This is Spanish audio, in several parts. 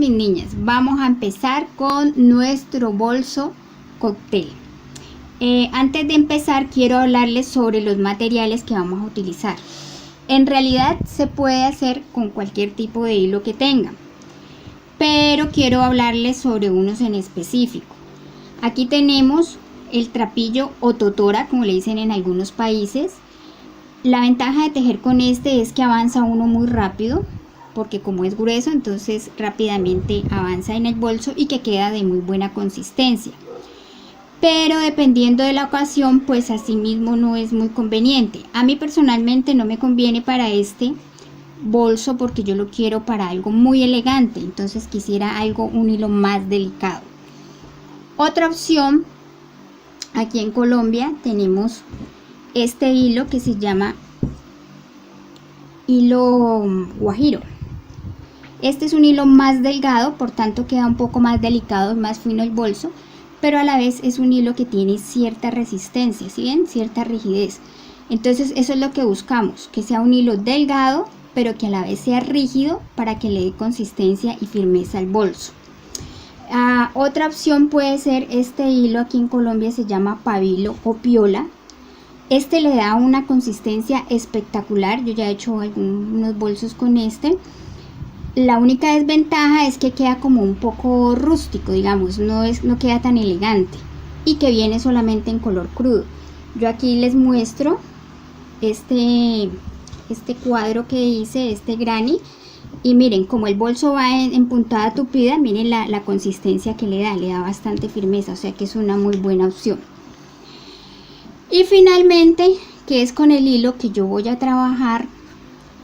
mis niñas, vamos a empezar con nuestro bolso cóctel. Antes de empezar quiero hablarles sobre los materiales que vamos a utilizar. En realidad se puede hacer con cualquier tipo de hilo que tengan, pero quiero hablarles sobre unos en específico. Aquí tenemos el trapillo o totora, como le dicen en algunos países. La ventaja de tejer con este es que avanza uno muy rápido, porque como es grueso, entonces rápidamente avanza en el bolso y que queda de muy buena consistencia. Pero dependiendo de la ocasión, pues así mismo no es muy conveniente. A mí personalmente no me conviene para este bolso porque yo lo quiero para algo muy elegante, entonces quisiera un hilo más delicado. Otra opción, aquí en Colombia tenemos este hilo que se llama hilo guajiro. Este es un hilo más delgado, por tanto queda un poco más delicado, más fino el bolso, pero a la vez es un hilo que tiene cierta resistencia, ¿sí ven? Cierta rigidez. Entonces eso es lo que buscamos, que sea un hilo delgado, pero que a la vez sea rígido para que le dé consistencia y firmeza al bolso. Otra opción puede ser este hilo, aquí en Colombia se llama pabilo o piola. Este le da una consistencia espectacular, yo ya he hecho algunos bolsos con este. La única desventaja es que queda como un poco rústico, digamos, no queda tan elegante y que viene solamente en color crudo. Yo aquí les muestro este cuadro que hice, este granny, y miren, como el bolso va en puntada tupida, miren la consistencia que le da bastante firmeza, o sea que es una muy buena opción. Y finalmente, que es con el hilo que yo voy a trabajar,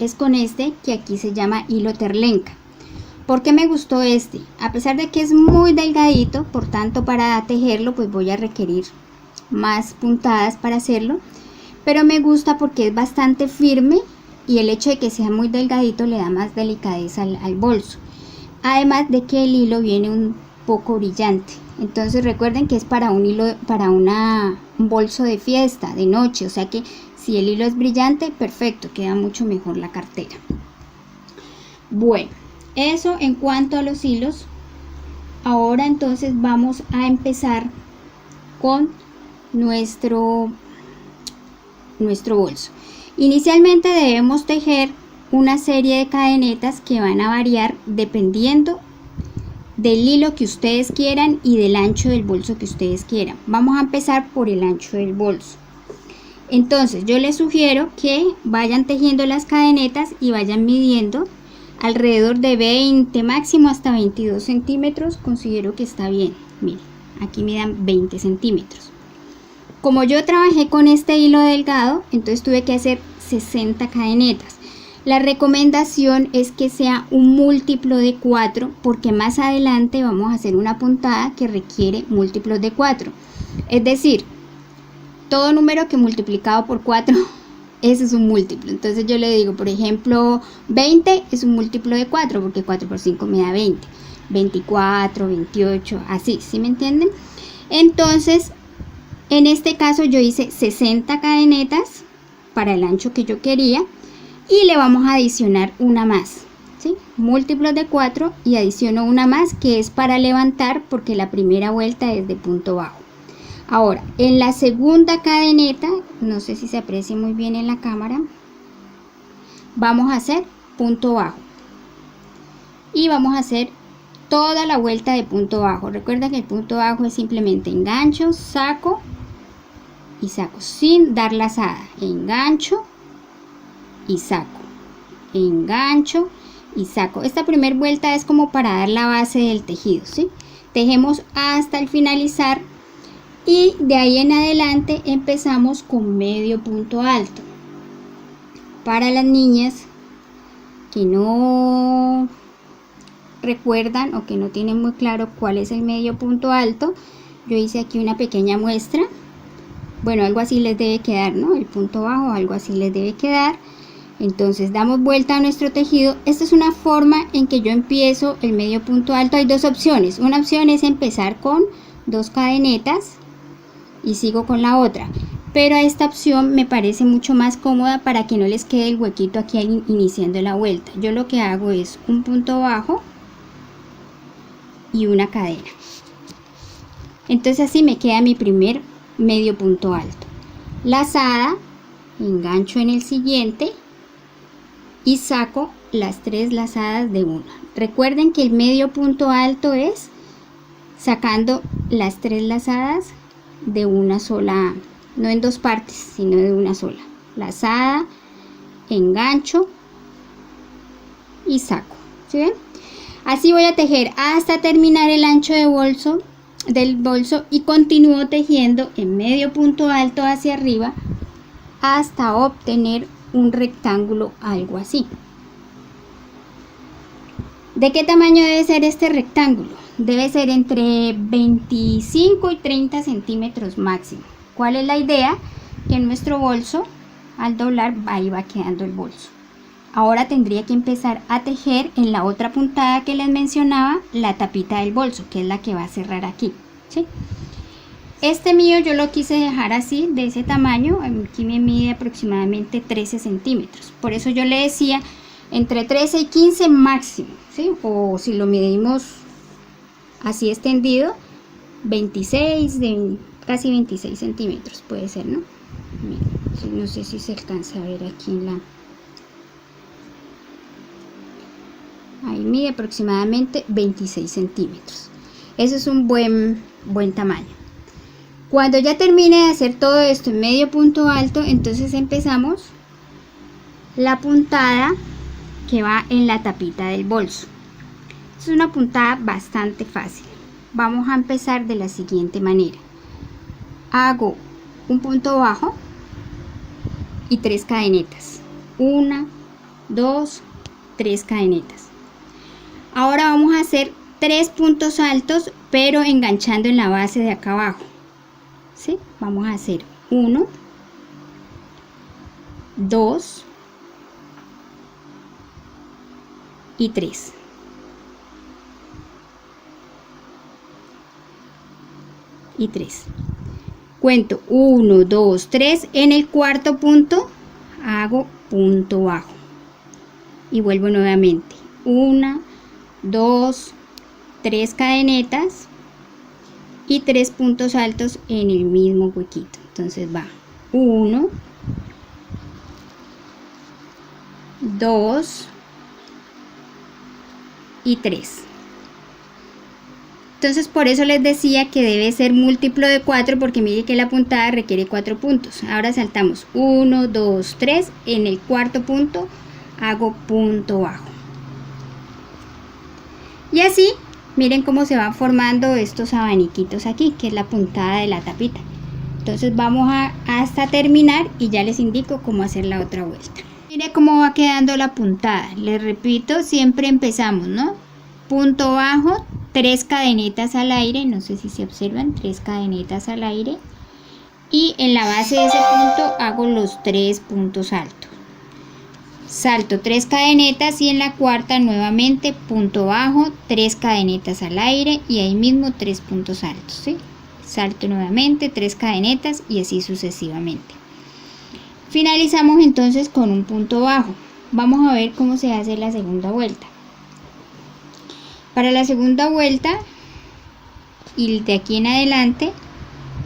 es con este que aquí se llama hilo terlenca. ¿Por qué me gustó este? A pesar de que es muy delgadito, por tanto para tejerlo pues voy a requerir más puntadas para hacerlo, pero me gusta porque es bastante firme y el hecho de que sea muy delgadito le da más delicadeza al bolso. Además de que el hilo viene un poco brillante, entonces recuerden que es para un hilo, para un bolso de fiesta, de noche, o sea que si el hilo es brillante, perfecto, queda mucho mejor la cartera. Bueno, eso en cuanto a los hilos. Ahora entonces vamos a empezar con nuestro bolso. Inicialmente debemos tejer una serie de cadenetas que van a variar dependiendo del hilo que ustedes quieran y del ancho del bolso que ustedes quieran. Vamos a empezar por el ancho del bolso. Entonces yo les sugiero que vayan tejiendo las cadenetas y vayan midiendo alrededor de 20, máximo hasta 22 centímetros. Considero que está bien. Miren, aquí me dan 20 centímetros. Como yo trabajé con este hilo delgado, entonces tuve que hacer 60 cadenetas. La recomendación es que sea un múltiplo de 4 porque más adelante vamos a hacer una puntada que requiere múltiplos de 4. Es decir, todo número que multiplicado por 4, ese es un múltiplo. Entonces yo le digo, por ejemplo, 20 es un múltiplo de 4, porque 4 por 5 me da 20. 24, 28, así, ¿sí me entienden? Entonces, en este caso yo hice 60 cadenetas para el ancho que yo quería y le vamos a adicionar una más, ¿sí? Múltiplos de 4 y adiciono una más que es para levantar porque la primera vuelta es de punto bajo. Ahora, en la segunda cadeneta, no sé si se aprecia muy bien en la cámara, vamos a hacer punto bajo. Y vamos a hacer toda la vuelta de punto bajo. Recuerda que el punto bajo es simplemente engancho, saco y saco, sin dar lazada. Engancho y saco. Engancho y saco. Esta primera vuelta es como para dar la base del tejido, ¿sí? Tejemos hasta el finalizar. Y de ahí en adelante empezamos con medio punto alto. Para las niñas que no recuerdan o que no tienen muy claro cuál es el medio punto alto, yo hice aquí una pequeña muestra. Bueno, algo así les debe quedar, ¿no? El punto bajo, algo así les debe quedar. Entonces damos vuelta a nuestro tejido. Esta es una forma en que yo empiezo el medio punto alto. Hay dos opciones. Una opción es empezar con 2 cadenetas y sigo con la otra, pero esta opción me parece mucho más cómoda para que no les quede el huequito aquí iniciando la vuelta. Yo lo que hago es un punto bajo y una cadena. Entonces así me queda mi primer medio punto alto. Lazada, engancho en el siguiente y saco las 3 lazadas de una. Recuerden que el medio punto alto es sacando las 3 lazadas de una sola, no en dos partes, sino de una sola. Lazada, engancho y saco. ¿Sí ven? Así voy a tejer hasta terminar el ancho de del bolso y continúo tejiendo en medio punto alto hacia arriba hasta obtener un rectángulo algo así. ¿De qué tamaño debe ser este rectángulo? Debe ser entre 25 y 30 centímetros máximo. ¿Cuál es la idea? Que en nuestro bolso, al doblar, ahí va quedando el bolso. Ahora tendría que empezar a tejer en la otra puntada que les mencionaba, la tapita del bolso, que es la que va a cerrar aquí, ¿sí? Este mío yo lo quise dejar así, de ese tamaño. Aquí me mide aproximadamente 13 centímetros. Por eso yo le decía entre 13 y 15 máximo, ¿sí? O si lo medimos así extendido, 26, casi 26 centímetros puede ser, ¿no? Miren, no sé si se alcanza a ver aquí en la... Ahí mide aproximadamente 26 centímetros. Eso es un buen tamaño. Cuando ya termine de hacer todo esto en medio punto alto, entonces empezamos la puntada que va en la tapita del bolso. Es una puntada bastante fácil. Vamos a empezar de la siguiente manera. Hago un punto bajo y 3 cadenetas. 1, 2, 3 cadenetas. Ahora vamos a hacer 3 puntos altos, pero enganchando en la base de acá abajo. ¿Sí? Vamos a hacer 1, 2 y 3. Y 3. Cuento 1, 2, 3. En el cuarto punto hago punto bajo. Y vuelvo nuevamente. 1, 2, 3 cadenetas y 3 puntos altos en el mismo huequito. Entonces va 1, 2 y 3. Entonces por eso les decía que debe ser múltiplo de 4, porque mire que la puntada requiere 4 puntos. Ahora saltamos 1, 2, 3. En el cuarto punto hago punto bajo. Y así, miren cómo se van formando estos abaniquitos aquí, que es la puntada de la tapita. Entonces vamos hasta terminar y ya les indico cómo hacer la otra vuelta. Miren cómo va quedando la puntada. Les repito, siempre empezamos, ¿no? Punto bajo, 3 cadenitas al aire, no sé si se observan, 3 cadenitas al aire. Y en la base de ese punto hago los 3 puntos altos. Salto 3 cadenetas y en la cuarta nuevamente punto bajo, 3 cadenetas al aire y ahí mismo 3 puntos altos, ¿sí? Salto nuevamente 3 cadenetas y así sucesivamente. Finalizamos entonces con un punto bajo. Vamos a ver cómo se hace la segunda vuelta. Para la segunda vuelta y de aquí en adelante,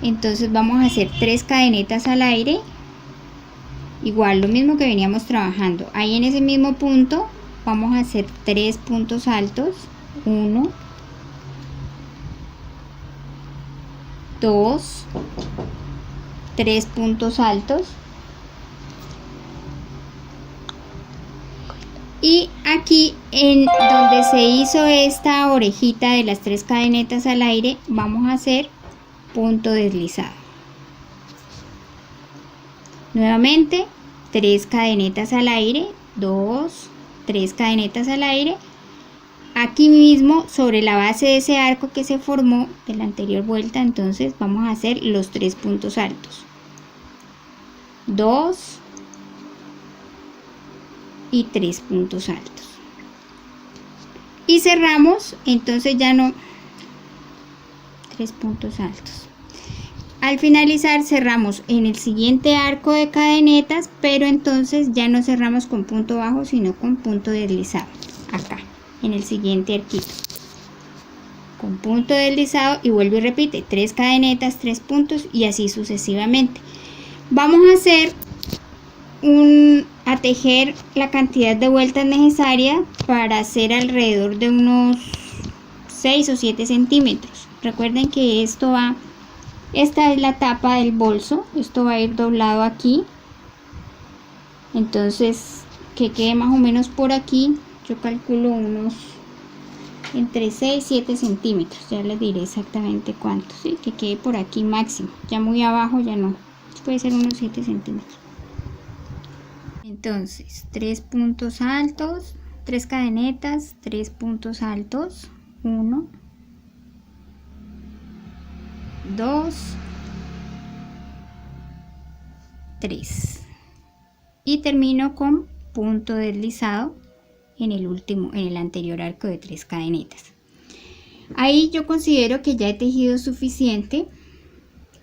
entonces vamos a hacer 3 cadenetas al aire. Igual lo mismo que veníamos trabajando. Ahí en ese mismo punto vamos a hacer 3 puntos altos. 1, 2, 3 puntos altos. Y aquí en donde se hizo esta orejita de las 3 cadenetas al aire, vamos a hacer punto deslizado. Nuevamente 3 cadenetas al aire, 2, 3 cadenetas al aire. Aquí mismo sobre la base de ese arco que se formó de la anterior vuelta, entonces vamos a hacer los 3 puntos altos. 2 y 3 puntos altos. Y cerramos, entonces ya no 3 puntos altos. Al finalizar cerramos en el siguiente arco de cadenetas, pero entonces ya no cerramos con punto bajo, sino con punto deslizado, acá, en el siguiente arquito. con punto deslizado y vuelve y repite 3 cadenetas, 3 puntos y así sucesivamente. Vamos a hacer a tejer la cantidad de vueltas necesaria para hacer alrededor de unos 6 o 7 centímetros. Recuerden que esta es la tapa del bolso, esto va a ir doblado aquí, entonces que quede más o menos por aquí, yo calculo unos entre 6 y 7 centímetros, ya les diré exactamente cuánto, ¿sí? Que quede por aquí máximo, ya muy abajo ya no, puede ser unos 7 centímetros. Entonces 3 puntos altos, 3 cadenetas, 3 puntos altos, 1, 2, 3 y termino con punto deslizado en el anterior arco de 3 cadenetas. Ahí yo considero que ya he tejido suficiente.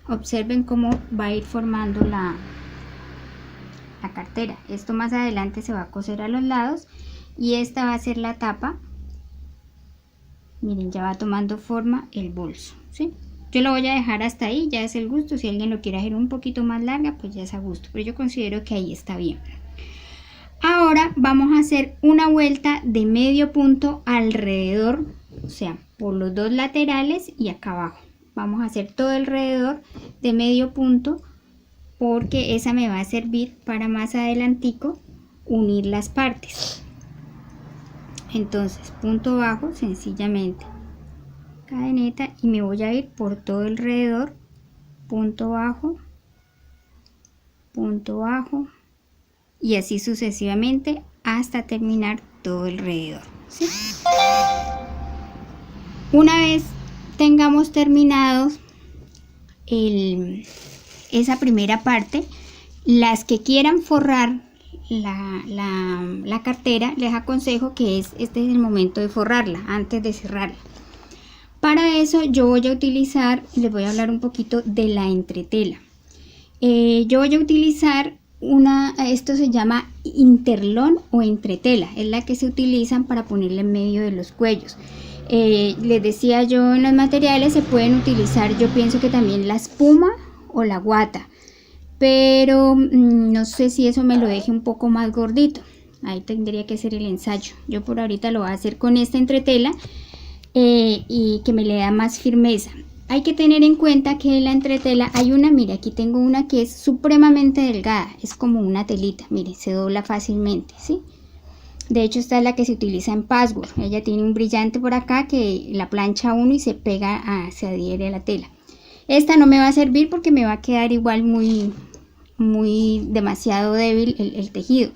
Observen cómo va a ir formando la cartera. Esto más adelante se va a coser a los lados y esta va a ser la tapa. Miren, ya va tomando forma el bolso, ¿sí? Yo lo voy a dejar hasta ahí, ya es el gusto. Si alguien lo quiere hacer un poquito más larga, pues ya es a gusto, pero yo considero que ahí está bien. Ahora vamos a hacer una vuelta de medio punto alrededor, o sea, por los dos laterales y acá abajo. Vamos a hacer todo alrededor de medio punto porque esa me va a servir para más adelantico unir las partes. Entonces, punto bajo, sencillamente cadeneta y me voy a ir por todo alrededor, punto bajo y así sucesivamente hasta terminar todo alrededor, ¿sí? Una vez tengamos terminados esa primera parte, las que quieran forrar la cartera, les aconsejo que este es el momento de forrarla antes de cerrarla. Para eso yo voy a utilizar, les voy a hablar un poquito de la entretela. Yo voy a utilizar esto se llama interlón o entretela, es la que se utilizan para ponerle en medio de los cuellos. Les decía yo, en los materiales se pueden utilizar, yo pienso que también la espuma o la guata, pero no sé si eso me lo deje un poco más gordito, ahí tendría que ser el ensayo. Yo por ahorita lo voy a hacer con esta entretela y que me le da más firmeza. Hay que tener en cuenta que la entretela hay una, mire, aquí tengo una que es supremamente delgada, es como una telita, mire, se dobla fácilmente, ¿sí? De hecho esta es la que se utiliza en patchwork, ella tiene un brillante por acá que la plancha uno y se pega, se adhiere a la tela. Esta no me va a servir porque me va a quedar igual muy demasiado débil el tejido.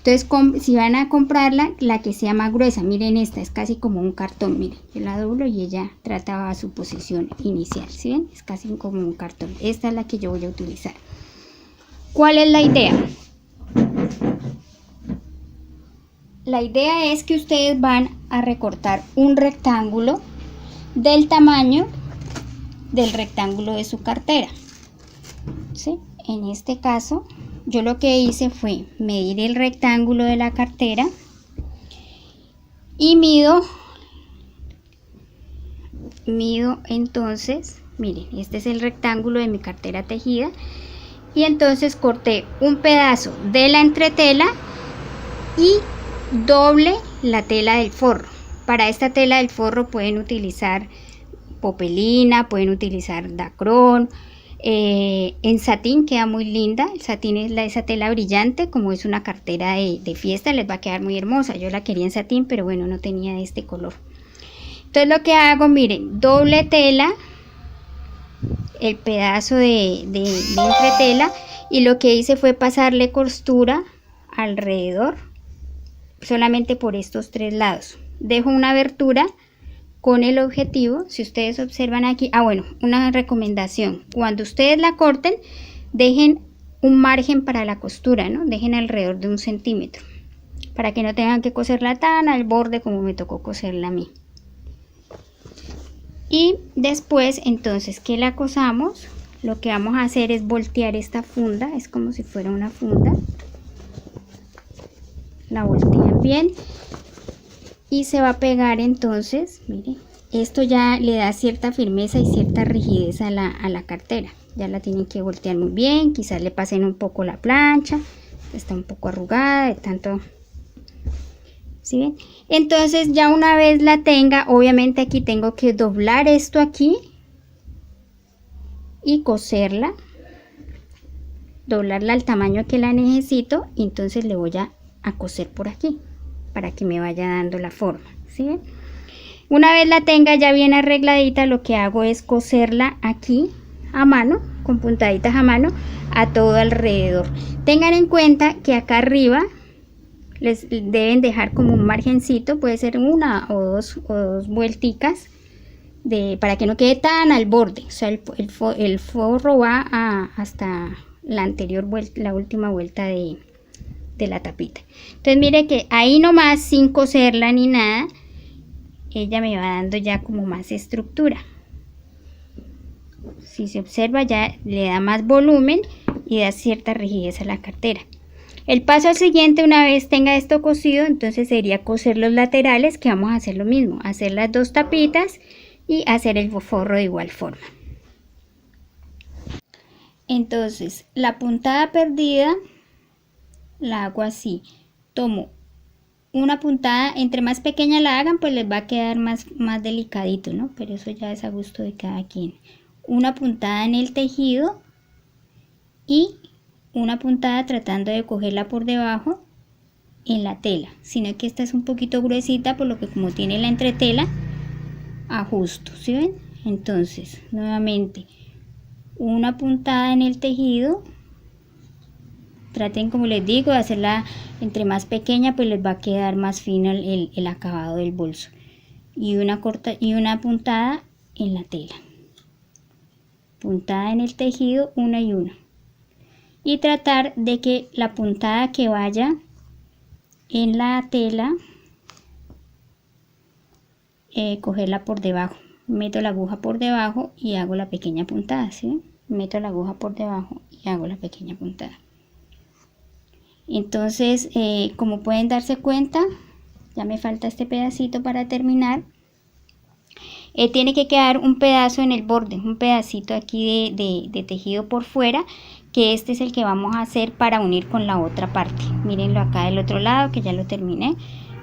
Entonces si van a comprarla, la que sea más gruesa, miren, esta es casi como un cartón, miren, yo la doblo y ella trataba su posición inicial, ¿sí ven? Es casi como un cartón. Esta es la que yo voy a utilizar. ¿Cuál es la idea? La idea es que ustedes van a recortar un rectángulo del tamaño del rectángulo de su cartera, ¿sí? En este caso yo lo que hice fue medir el rectángulo de la cartera y mido entonces, miren, este es el rectángulo de mi cartera tejida y entonces corté un pedazo de la entretela y doble la tela del forro. Para esta tela del forro pueden utilizar popelina, pueden utilizar dacrón. En satín queda muy linda, el satín es esa tela brillante, como es una cartera de fiesta, les va a quedar muy hermosa. Yo la quería en satín, pero bueno, no tenía de este color. Entonces lo que hago, miren, doble tela, el pedazo de entretela, y lo que hice fue pasarle costura alrededor, solamente por estos tres lados. Dejo una abertura con el objetivo, si ustedes observan aquí, bueno, una recomendación, cuando ustedes la corten, dejen un margen para la costura, ¿no? Dejen alrededor de 1 centímetro, para que no tengan que coserla tan al borde como me tocó coserla a mí. Y después, entonces, que la cosamos, lo que vamos a hacer es voltear esta funda, es como si fuera una funda. La voltean bien. Y se va a pegar entonces, miren, esto ya le da cierta firmeza y cierta rigidez a la cartera. Ya la tienen que voltear muy bien, quizás le pasen un poco la plancha, está un poco arrugada de tanto. ¿Sí ven? Entonces ya una vez la tenga, obviamente aquí tengo que doblar esto aquí y coserla, doblarla al tamaño que la necesito, y entonces le voy a coser por aquí para que me vaya dando la forma. ¿Sí ven? Una vez la tenga ya bien arregladita, lo que hago es coserla aquí a mano, con puntaditas a mano, a todo alrededor. Tengan en cuenta que acá arriba les deben dejar como un margencito, puede ser una o dos vuelticas, para que no quede tan al borde. O sea, el forro va hasta la anterior vuelta, la última vuelta de la tapita. Entonces mire que ahí nomás, sin coserla ni nada, ella me va dando ya como más estructura. Si se observa, ya le da más volumen y da cierta rigidez a la cartera. El paso siguiente, una vez tenga esto cosido, entonces sería coser los laterales, que vamos a hacer lo mismo, hacer las dos tapitas y hacer el forro de igual forma. Entonces la puntada perdida la hago así, tomo una puntada, entre más pequeña la hagan, pues les va a quedar más delicadito, ¿no? Pero eso ya es a gusto de cada quien. Una puntada en el tejido y una puntada tratando de cogerla por debajo en la tela, sino que esta es un poquito gruesita, por lo que como tiene la entretela, ajusto. ¿Sí ven? Entonces nuevamente una puntada en el tejido, traten, como les digo, de hacerla entre más pequeña, pues les va a quedar más fino el acabado del bolso, y una puntada en la tela, puntada en el tejido, una y una, y tratar de que la puntada que vaya en la tela, cogerla por debajo, meto la aguja por debajo y hago la pequeña puntada. ¿Sí? Meto la aguja por debajo y hago la pequeña puntada. Entonces, como pueden darse cuenta, ya me falta este pedacito para terminar. Tiene que quedar un pedazo en el borde, un pedacito aquí de tejido por fuera, que este es el que vamos a hacer para unir con la otra parte. Mírenlo acá del otro lado, que ya lo terminé.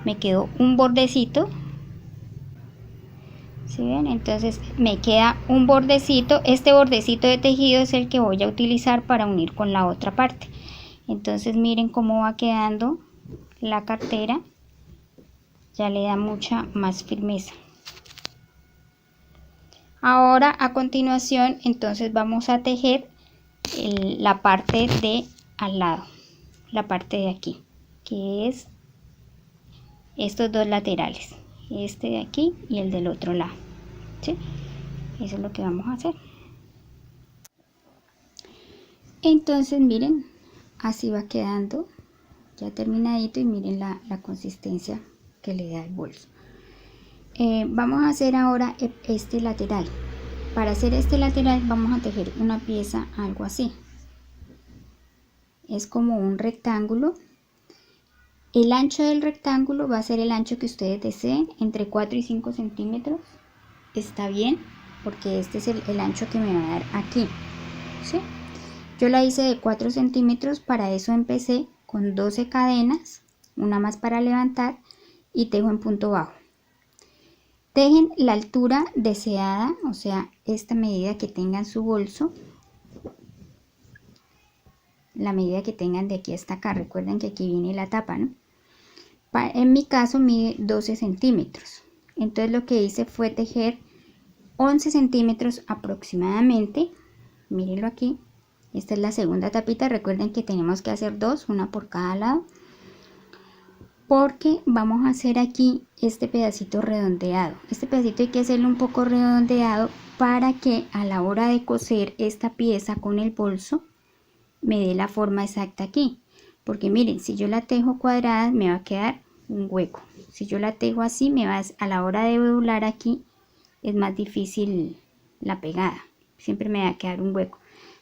Me quedó un bordecito. ¿Sí ven? Entonces me queda un bordecito. Este bordecito de tejido es el que voy a utilizar para unir con la otra parte. Entonces miren cómo va quedando la cartera, ya le da mucha más firmeza. Ahora a continuación entonces vamos a tejer la parte de al lado, la parte de aquí, que es estos dos laterales, este de aquí y el del otro lado. ¿Sí? Eso es lo que vamos a hacer. Entonces miren, así va quedando ya terminadito, y miren la consistencia que le da el bolso. Vamos a hacer ahora este lateral. Para hacer este lateral vamos a tejer una pieza algo así, es como un rectángulo. El ancho del rectángulo va a ser el ancho que ustedes deseen, entre 4 y 5 centímetros está bien, porque este es el ancho que me va a dar aquí. ¿Sí? Yo la hice de 4 centímetros, para eso empecé con 12 cadenas, una más para levantar, y tejo en punto bajo. Tejen la altura deseada, o sea, esta medida que tengan su bolso, la medida que tengan de aquí hasta acá. Recuerden que aquí viene la tapa, ¿no? En mi caso mide 12 centímetros. Entonces lo que hice fue tejer 11 centímetros aproximadamente. Mírenlo aquí. Esta es la segunda tapita. Recuerden que tenemos que hacer dos, una por cada lado, porque vamos a hacer aquí este pedacito redondeado. Este pedacito hay que hacerlo un poco redondeado para que a la hora de coser esta pieza con el bolso me dé la forma exacta aquí. Porque miren, si yo la tejo cuadrada me va a quedar un hueco. Si yo la tejo así, a la hora de doblar aquí es más difícil la pegada. Siempre me va a quedar un hueco.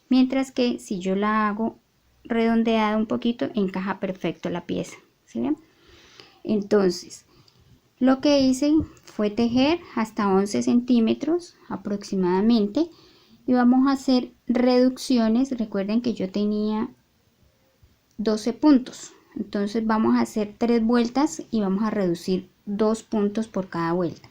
Mientras que si yo la hago redondeada un poquito, encaja perfecto la pieza. ¿Sí ven? Entonces, Lo que hice fue tejer hasta 11 centímetros aproximadamente y vamos a hacer reducciones. Recuerden que yo tenía 12 puntos, entonces vamos a hacer 3 vueltas y vamos a reducir 2 puntos por cada vuelta.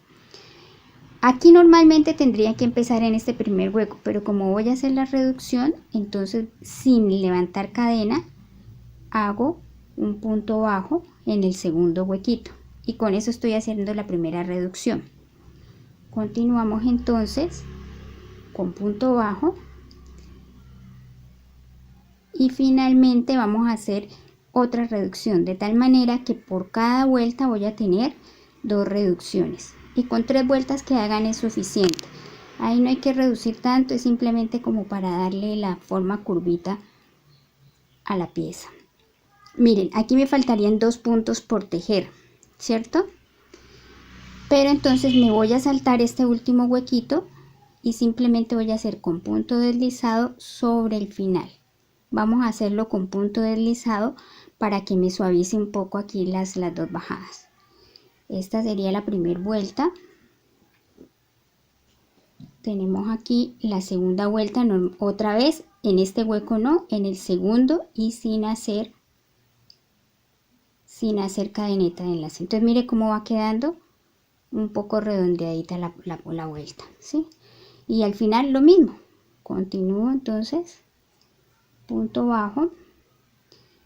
Aquí normalmente tendría que empezar en este primer hueco, pero como voy a hacer la reducción, entonces sin levantar cadena hago un punto bajo en el segundo huequito y con eso estoy haciendo la primera reducción. Continuamos entonces con punto bajo y finalmente vamos a hacer otra reducción, de tal manera que por cada vuelta voy a tener 2 reducciones y con 3 vueltas que hagan es suficiente. Ahí no hay que reducir tanto, es simplemente como para darle la forma curvita a la pieza. Miren, aquí me faltarían 2 puntos por tejer, ¿cierto? Pero entonces me voy a saltar este último huequito y simplemente voy a hacer con punto deslizado sobre el final. Vamos a hacerlo con punto deslizado para que me suavice un poco aquí las 2 bajadas. Esta sería la primera vuelta. Tenemos aquí la segunda vuelta, no, otra vez en este hueco no, en el segundo y sin hacer cadeneta de enlace. Entonces mire cómo va quedando un poco redondeadita la vuelta, ¿sí? Y al final lo mismo, continúo entonces punto bajo.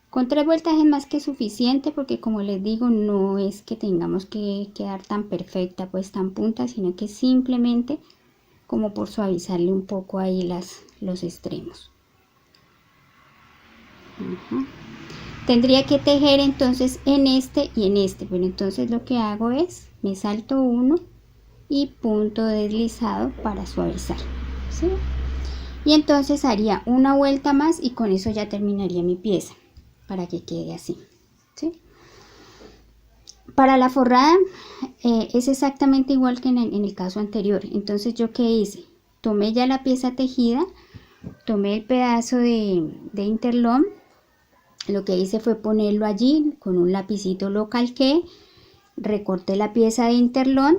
Con 3 vueltas es más que suficiente porque como les digo no es que tengamos que quedar tan perfecta, pues tan punta, sino que simplemente como por suavizarle un poco ahí los extremos. Tendría que tejer entonces en este y en este, pero entonces lo que hago es me salto uno y punto deslizado para suavizar, ¿sí? Y entonces haría una vuelta más y con eso ya terminaría mi pieza para que quede así, ¿sí? Para la forrada es exactamente igual que en el caso anterior. Entonces yo qué hice, tomé ya la pieza tejida, tomé el pedazo de interlón, lo que hice fue ponerlo allí con un lapicito, lo calqué, recorté la pieza de interlón,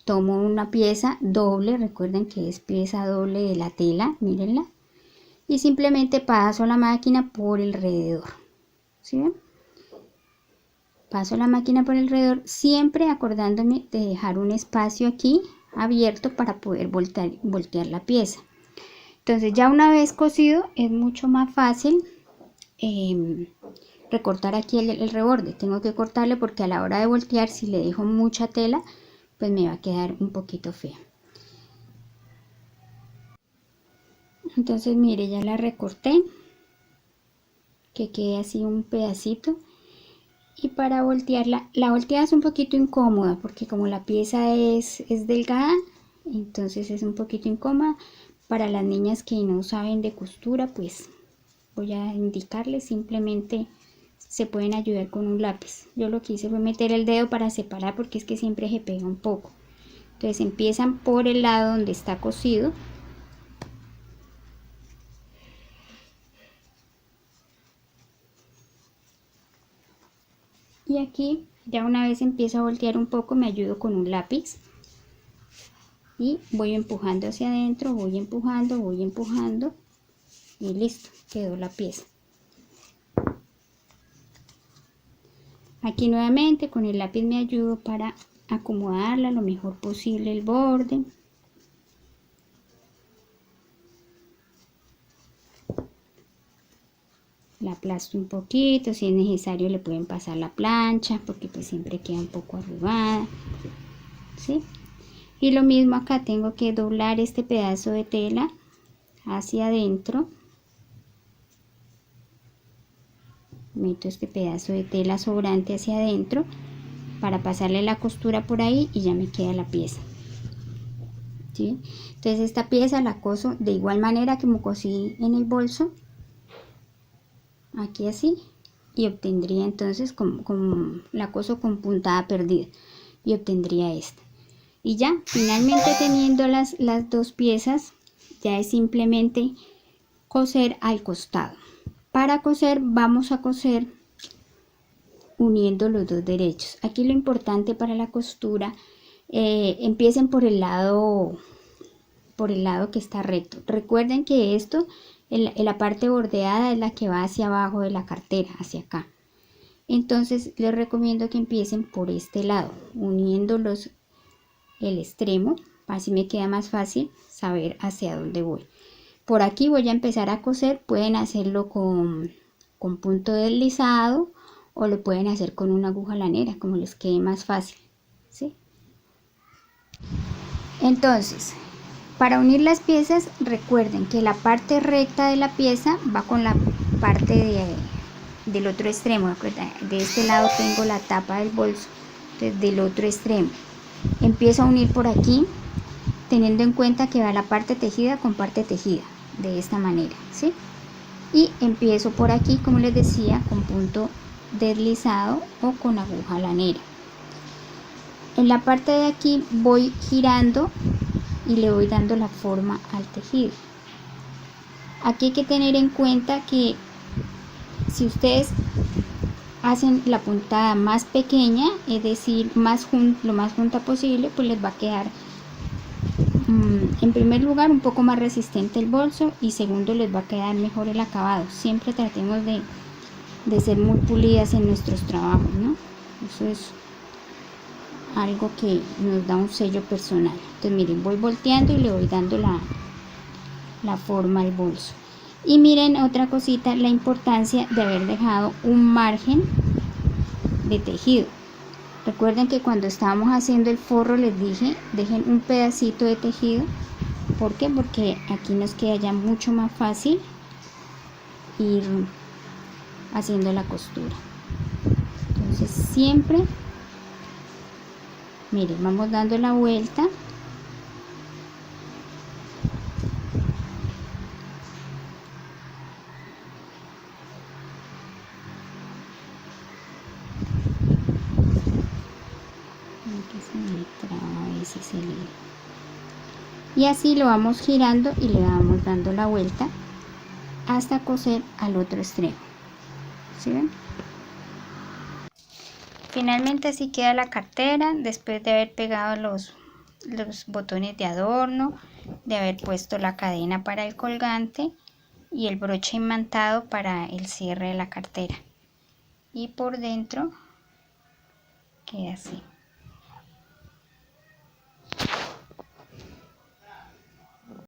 tomo una pieza doble, recuerden que es pieza doble de la tela, mírenla, y simplemente paso la máquina por alrededor, ¿sí ven? Paso la máquina por alrededor, siempre acordándome de dejar un espacio aquí abierto para poder voltear la pieza. Entonces ya una vez cosido es mucho más fácil recortar aquí el reborde. Tengo que cortarle porque a la hora de voltear, si le dejo mucha tela, pues me va a quedar un poquito fea. Entonces mire, ya la recorté, que quede así un pedacito. Y para voltearla, la volteada es un poquito incómoda porque como la pieza es delgada, entonces es un poquito incómoda. Para las niñas que no saben de costura, pues voy a indicarles, simplemente se pueden ayudar con un lápiz. Yo lo que hice fue meter el dedo para separar porque es que siempre se pega un poco. Entonces empiezan por el lado donde está cosido. Y aquí ya una vez empiezo a voltear un poco, me ayudo con un lápiz y voy empujando hacia adentro, voy empujando y listo, quedó la pieza. Aquí nuevamente con el lápiz me ayudo para acomodarla lo mejor posible el borde. La aplasto un poquito, si es necesario le pueden pasar la plancha porque pues siempre queda un poco arrugada, ¿sí? Y lo mismo acá, tengo que doblar este pedazo de tela hacia adentro, meto este pedazo de tela sobrante hacia adentro para pasarle la costura por ahí y ya me queda la pieza, ¿sí? Entonces esta pieza la coso de igual manera que me cosí en el bolso, aquí así, y obtendría entonces como la coso con puntada perdida y obtendría esta. Y ya finalmente teniendo las 2 piezas, ya es simplemente coser al costado. Para coser vamos a coser uniendo los dos derechos. Aquí lo importante para la costura, empiecen por el lado que está recto. Recuerden que esto, la parte bordeada es la que va hacia abajo de la cartera, hacia acá. Entonces les recomiendo que empiecen por este lado, uniéndolos el extremo, así me queda más fácil saber hacia dónde voy. Por aquí voy a empezar a coser, pueden hacerlo con punto deslizado o lo pueden hacer con una aguja lanera, como les quede más fácil, ¿sí? Entonces, para unir las piezas, recuerden que la parte recta de la pieza va con la parte del otro extremo. De este lado tengo la tapa del bolso, entonces del otro extremo empiezo a unir por aquí, teniendo en cuenta que va la parte tejida con parte tejida, de esta manera, ¿sí? Y empiezo por aquí, como les decía, con punto deslizado o con aguja lanera. En la parte de aquí voy girando y le voy dando la forma al tejido. Aquí hay que tener en cuenta que si ustedes hacen la puntada más pequeña, es decir, lo más junta posible, pues les va a quedar en primer lugar un poco más resistente el bolso y segundo les va a quedar mejor el acabado. Siempre tratemos de ser muy pulidas en nuestros trabajos, ¿no? Eso es algo que nos da un sello personal. Entonces miren, voy volteando y le voy dando la forma al bolso. Y miren otra cosita, la importancia de haber dejado un margen de tejido. Recuerden que cuando estábamos haciendo el forro les dije, dejen un pedacito de tejido. ¿Por qué? Porque aquí nos queda ya mucho más fácil ir haciendo la costura. Entonces siempre, miren, vamos dando la vuelta. Y así lo vamos girando y le vamos dando la vuelta hasta coser al otro extremo. ¿Sí ven? Finalmente así queda la cartera después de haber pegado los botones de adorno, de haber puesto la cadena para el colgante y el broche imantado para el cierre de la cartera. Y por dentro queda así.